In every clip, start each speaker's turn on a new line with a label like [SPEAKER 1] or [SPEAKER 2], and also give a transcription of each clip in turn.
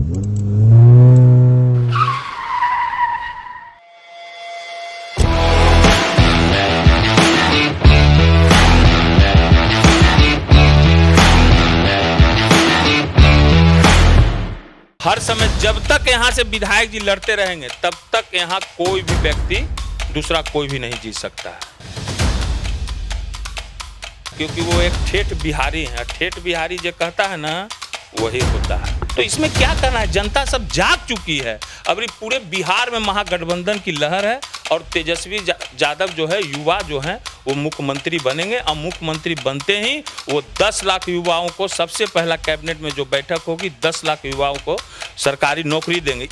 [SPEAKER 1] हर समय जब तक यहाँ से विधायक जी लड़ते रहेंगे तब तक यहाँ कोई भी व्यक्ति दूसरा कोई भी नहीं जीत सकता है, क्योंकि वो एक ठेठ बिहारी है। ठेठ बिहारी जो कहता है ना वही होता है। तो इसमें क्या करना है, जनता सब जाग चुकी है। अभी पूरे बिहार में महागठबंधन की लहर है और तेजस्वी यादव जो है, युवा जो हैं वो मुख्यमंत्री बनेंगे और मुख्यमंत्री बनते ही वो 10 लाख युवाओं को, सबसे पहला कैबिनेट में जो बैठक होगी 10 लाख युवाओं को सरकारी नौकरी देंगे।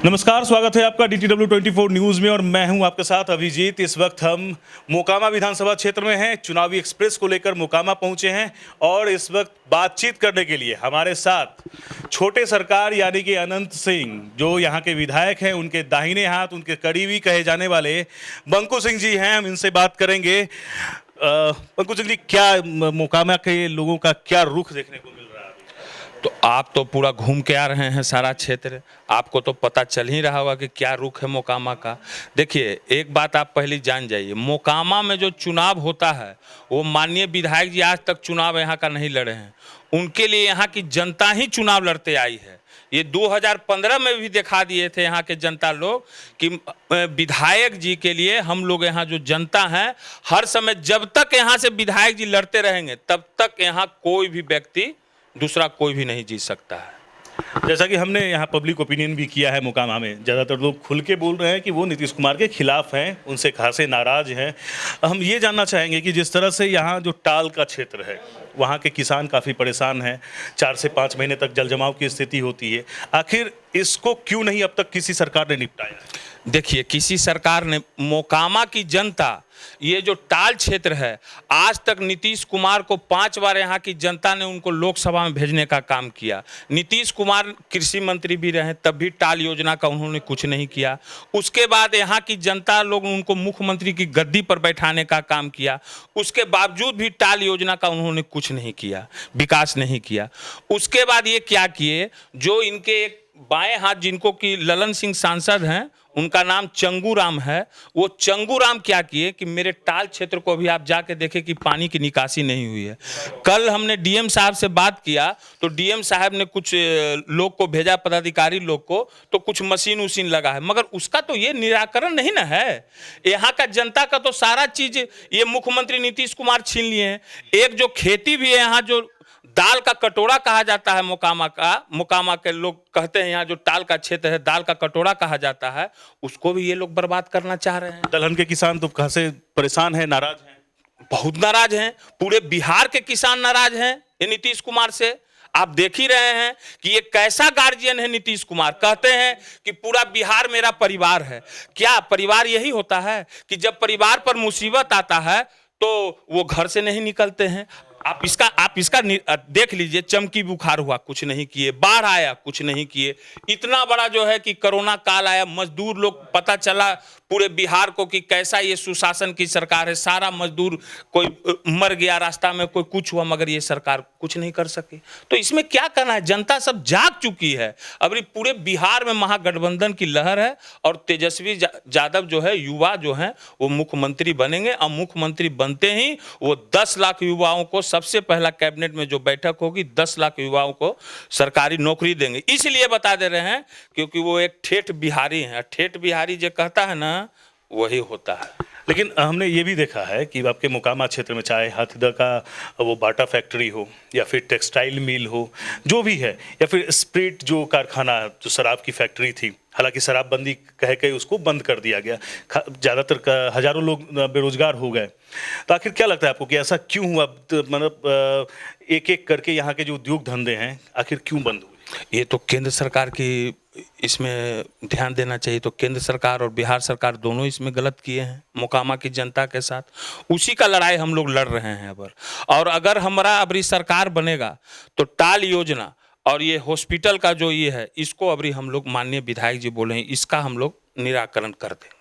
[SPEAKER 2] नमस्कार, स्वागत है आपका DTW 24 न्यूज़ में और मैं हूं आपके साथ अभिजीत। इस वक्त हम मोकामा विधानसभा क्षेत्र में हैं, चुनावी एक्सप्रेस को लेकर मोकामा पहुंचे हैं और इस वक्त बातचीत करने के लिए हमारे साथ छोटे सरकार यानी कि अनंत सिंह जो यहां के विधायक हैं, उनके दाहिने हाथ, उनके करीबी कहे जाने वाले बंकू सिंह जी हैं। हम इनसे बात करेंगे। बंकू सिंह जी, क्या मोकामा के लोगों का क्या रुख देखने को मिल रहा है?
[SPEAKER 1] तो आप तो पूरा घूम के आ रहे हैं सारा क्षेत्र, आपको तो पता चल ही रहा होगा कि क्या रुख है मोकामा का। देखिए, एक बात आप पहले जान जाइए, मोकामा में जो चुनाव होता है वो माननीय विधायक जी आज तक चुनाव यहाँ का नहीं लड़े हैं। उनके लिए यहाँ की जनता ही चुनाव लड़ते आई है। ये 2015 में भी दिखा दिए थे यहाँ के जनता लोग कि विधायक जी के लिए हम लोग यहाँ जो जनता है, हर समय जब तक यहाँ से विधायक जी लड़ते रहेंगे तब तक यहाँ कोई भी व्यक्ति दूसरा कोई भी नहीं जीत सकता है।
[SPEAKER 2] जैसा कि हमने यहाँ पब्लिक ओपिनियन भी किया है, मोकामा में ज़्यादातर लोग खुल के बोल रहे हैं कि वो नीतीश कुमार के खिलाफ हैं, उनसे खासे नाराज हैं। हम ये जानना चाहेंगे कि जिस तरह से यहाँ जो टाल का क्षेत्र है वहाँ के किसान काफ़ी परेशान हैं, 4 से 5 महीने तक जल जमाव की स्थिति होती है। आखिर इसको क्यों नहीं अब तक किसी सरकार ने निपटाया?
[SPEAKER 1] देखिए, किसी सरकार ने, मोकामा की जनता, ये जो टाल क्षेत्र है, आज तक नीतीश कुमार को 5 बार यहाँ की जनता ने उनको लोकसभा में भेजने का काम किया। नीतीश कुमार कृषि मंत्री भी रहे तब भी टाल योजना का उन्होंने कुछ नहीं किया। उसके बाद यहाँ की जनता लोग उनको मुख्यमंत्री की गद्दी पर बैठाने का काम किया, उसके बावजूद भी टाल योजना का उन्होंने कुछ नहीं किया, विकास नहीं किया। उसके बाद ये क्या किए, जो इनके एक बाएं हाथ जिनको कि ललन सिंह सांसद हैं, उनका नाम चंगू राम है, वो चंगू राम क्या किए कि मेरे टाल क्षेत्र को भी आप जाके देखें कि पानी की निकासी नहीं हुई है। कल हमने डीएम साहब से बात किया तो डीएम साहब ने कुछ लोग को भेजा, पदाधिकारी लोग को, तो कुछ मशीन उशीन लगा है, मगर उसका तो ये निराकरण नहीं ना है। यहाँ का जनता का तो सारा चीज ये मुख्यमंत्री नीतीश कुमार छीन लिए हैं। एक जो खेती भी है यहाँ, जो दाल का कटोरा कहा जाता है मोकामा के लोग कहते हैं, यहाँ जो टाल का क्षेत्र है दाल का कटोरा कहा जाता है, उसको भी ये लोग बर्बाद करना चाह रहे हैं।
[SPEAKER 2] दलहन के किसान तो खासे परेशान हैं, नाराज हैं,
[SPEAKER 1] बहुत नाराज हैं। पूरे बिहार के किसान नाराज हैं ये नीतीश कुमार से। आप देख ही रहे हैं कि ये कैसा गार्जियन है नीतीश कुमार। कहते हैं कि पूरा बिहार मेरा परिवार है। क्या परिवार यही होता है कि जब परिवार पर मुसीबत आता है तो वो घर से नहीं निकलते हैं? आप इसका देख लीजिए, चमकी बुखार हुआ कुछ नहीं किए, बाढ़ आया कुछ नहीं किए, इतना बड़ा जो है कि कोरोना काल आया, मजदूर लोग, पता चला पूरे बिहार को कि कैसा ये सुशासन की सरकार है। सारा मजदूर कोई मर गया रास्ता में, कोई कुछ हुआ, मगर ये सरकार कुछ नहीं कर सकी। तो इसमें क्या करना है, जनता सब जाग चुकी है। अभी पूरे बिहार में महागठबंधन की लहर है और तेजस्वी यादव जो है, युवा जो हैं वो मुख्यमंत्री बनेंगे और मुख्यमंत्री बनते ही वो 10 लाख युवाओं को, सबसे पहला कैबिनेट में जो बैठक होगी 10 लाख युवाओं को सरकारी नौकरी देंगे। इसलिए बता दे रहे हैं क्योंकि वो एक ठेठ बिहारी है। ठेठ बिहारी जो कहता है ना वही होता है।
[SPEAKER 2] लेकिन हमने ये भी देखा है कि आपके मोकामा क्षेत्र में चाहे हाथीदह का वो बाटा फैक्ट्री हो या फिर टेक्सटाइल मिल हो, जो भी है, या फिर स्प्रिट जो कारखाना, जो शराब की फैक्ट्री थी, हालांकि शराबबंदी कह के उसको बंद कर दिया गया, ज़्यादातर हजारों लोग बेरोजगार हो गए। तो आखिर क्या लगता है आपको कि ऐसा क्यों हुआ? मतलब एक एक करके यहाँ के जो उद्योग धंधे हैं आखिर क्यों बंद हुए?
[SPEAKER 1] ये तो केंद्र सरकार की इसमें ध्यान देना चाहिए। तो केंद्र सरकार और बिहार सरकार दोनों इसमें गलत किए हैं मोकामा की जनता के साथ। उसी का लड़ाई हम लोग लड़ रहे हैं अब। और अगर हमारा अबरी सरकार बनेगा तो टाल योजना और ये हॉस्पिटल का जो ये है, इसको अबरी हम लोग, माननीय विधायक जी बोले हैं, इसका हम लोग निराकरण कर देंगे।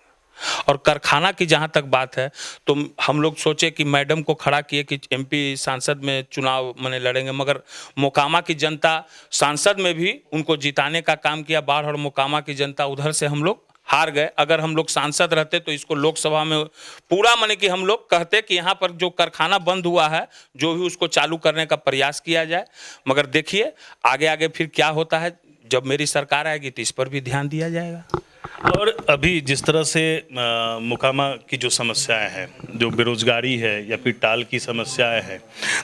[SPEAKER 1] और कारखाना की जहाँ तक बात है तो हम लोग सोचे कि मैडम को खड़ा किए कि एमपी सांसद में चुनाव मैंने लड़ेंगे, मगर मोकामा की जनता सांसद में भी उनको जिताने का काम किया बाहर, और मोकामा की जनता उधर से हम लोग हार गए। अगर हम लोग सांसद रहते तो इसको लोकसभा में पूरा माने कि हम लोग कहते कि यहाँ पर जो कारखाना बंद हुआ है जो भी उसको चालू करने का प्रयास किया जाए। मगर देखिए आगे आगे फिर क्या होता है, जब मेरी सरकार आएगी तो इस पर भी ध्यान दिया जाएगा।
[SPEAKER 2] और अभी जिस तरह से मोकामा की जो समस्याएं हैं, जो बेरोजगारी है या फिर टाल की समस्याएं हैं,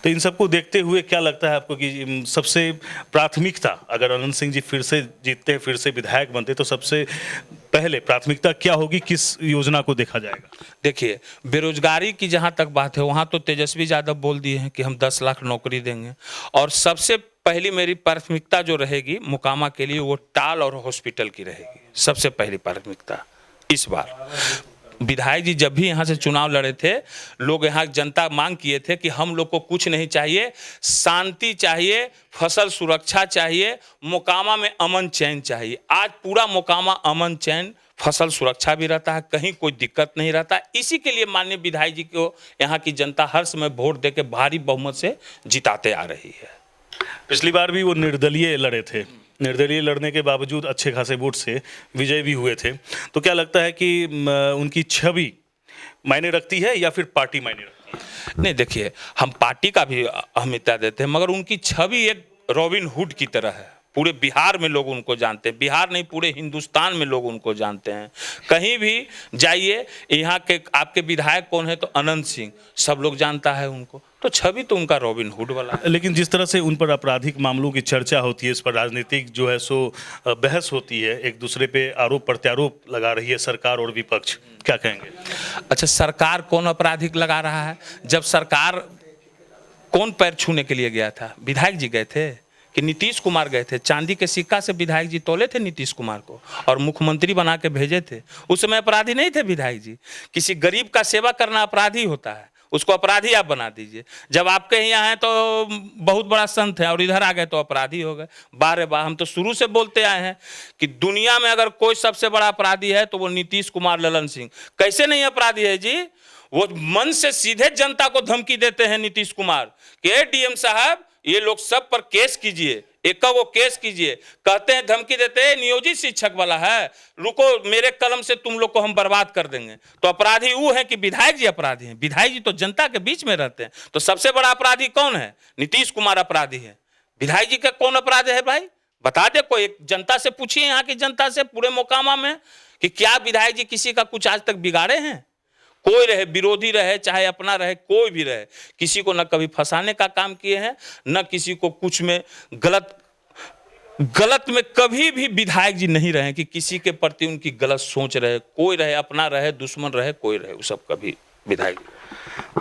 [SPEAKER 2] तो इन सबको देखते हुए क्या लगता है आपको कि सबसे प्राथमिकता, अगर अनंत सिंह जी फिर से जीतते हैं, फिर से विधायक बनते, तो सबसे पहले प्राथमिकता क्या होगी, किस योजना को देखा जाएगा?
[SPEAKER 1] देखिए बेरोजगारी की जहाँ तक बात है वहाँ तो तेजस्वी यादव बोल दिए हैं कि हम 10 लाख नौकरी देंगे, और सबसे पहली मेरी प्राथमिकता जो रहेगी मोकामा के लिए वो टाल और हॉस्पिटल की रहेगी, सबसे पहली प्राथमिकता। इस बार विधायक जी जब भी यहाँ से चुनाव लड़े थे, लोग यहाँ जनता मांग किए थे कि हम लोग को कुछ नहीं चाहिए, शांति चाहिए, फसल सुरक्षा चाहिए, मोकामा में अमन चैन चाहिए। आज पूरा मोकामा अमन चैन, फसल सुरक्षा भी रहता है, कहीं कोई दिक्कत नहीं रहता। इसी के लिए माननीय विधायक जी को यहाँ की जनता हर समय वोट दे के भारी बहुमत से जिताते आ रही है।
[SPEAKER 2] पिछली बार भी वो निर्दलीय लड़े थे, निर्दलीय लड़ने के बावजूद अच्छे खासे वोट से विजय भी हुए थे। तो क्या लगता है कि उनकी छवि मायने रखती है या फिर पार्टी मायने रखती है?
[SPEAKER 1] नहीं, देखिए हम पार्टी का भी अहमियता देते हैं, मगर उनकी छवि एक रॉबिन हुड की तरह है। पूरे बिहार में लोग उनको जानते हैं, बिहार नहीं पूरे हिंदुस्तान में लोग उनको जानते हैं। कहीं भी जाइए, यहाँ के आपके विधायक कौन है तो अनंत सिंह, सब लोग जानता है उनको, तो छवि तो उनका रॉबिन हुड वाला है।
[SPEAKER 2] लेकिन जिस तरह से उन पर आपराधिक मामलों की चर्चा होती है, इस पर राजनीतिक जो है सो बहस होती है, एक दूसरे पे आरोप प्रत्यारोप लगा रही है सरकार और विपक्ष, क्या कहेंगे?
[SPEAKER 1] अच्छा, सरकार कौन आपराधिक लगा रहा है? जब सरकार कौन पैर छूने के लिए गया था? विधायक जी गए थे कि नीतीश कुमार गए थे? चांदी के सिक्का से विधायक जी तोले थे नीतीश कुमार को और मुख्यमंत्री बना के भेजे थे। उस समय अपराधी नहीं थे विधायक जी। किसी गरीब का सेवा करना अपराधी होता है, उसको अपराधी आप बना दीजिए। जब आपके यहाँ हैं तो बहुत बड़ा संत है और इधर आ गए तो अपराधी हो गए। बारे बार हम तो शुरू से बोलते आए हैं कि दुनिया में अगर कोई सबसे बड़ा अपराधी है तो वो नीतीश कुमार ललन सिंह। कैसे नहीं अपराधी है जी? वो मन से सीधे जनता को धमकी देते हैं नीतीश कुमार कि डीएम साहब ये लोग सब पर केस कीजिए, एक वो केस कीजिए। कहते हैं, धमकी देते हैं, नियोजित शिक्षक वाला है, रुको मेरे कलम से तुम लोग को हम बर्बाद कर देंगे। तो अपराधी वो है कि विधायक जी अपराधी हैं? विधायक जी तो जनता के बीच में रहते हैं। तो सबसे बड़ा अपराधी कौन है? नीतीश कुमार अपराधी है। विधायक जी का कौन अपराध है भाई? बता दे कोई, एक जनता से पूछिए, यहाँ की जनता से पूरे मोकामा में, कि क्या विधायक जी किसी का कुछ आज तक बिगाड़े हैं? कोई रहे, विरोधी रहे चाहे अपना रहे, कोई भी रहे, किसी को न कभी फंसाने का काम किए हैं, न किसी को कुछ में गलत में कभी भी विधायक जी नहीं रहे कि किसी के प्रति उनकी गलत सोच रहे। कोई रहे, अपना रहे, दुश्मन रहे, कोई रहे, वो सब कभी विधायक।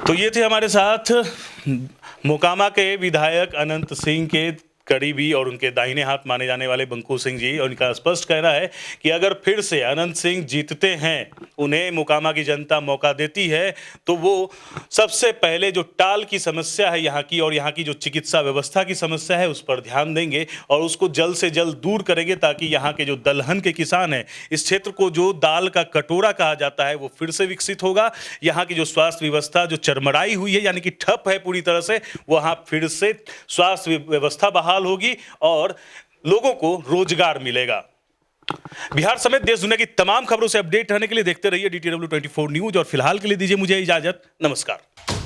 [SPEAKER 2] तो ये थे हमारे साथ मोकामा के विधायक अनंत सिंह के करीबी और उनके दाहिने हाथ माने जाने वाले बंकू सिंह जी। और उनका स्पष्ट कहना है कि अगर फिर से अनंत सिंह जीतते हैं, उन्हें मोकामा की जनता मौका देती है, तो वो सबसे पहले जो टाल की समस्या है यहाँ की, और यहाँ की जो चिकित्सा व्यवस्था की समस्या है, उस पर ध्यान देंगे और उसको जल्द से जल्द दूर करेंगे, ताकि यहाँ के जो दलहन के किसान हैं, इस क्षेत्र को जो दाल का कटोरा कहा जाता है, वो फिर से विकसित होगा। यहाँ की जो स्वास्थ्य व्यवस्था जो चरमराई हुई है, यानी कि ठप है पूरी तरह से, वहाँ फिर से स्वास्थ्य व्यवस्था बहाल होगी और लोगों को रोजगार मिलेगा। बिहार समेत देश दुनिया की तमाम खबरों से अपडेट रहने के लिए देखते रहिए DTW 24 न्यूज। और फिलहाल के लिए दीजिए मुझे इजाजत। नमस्कार।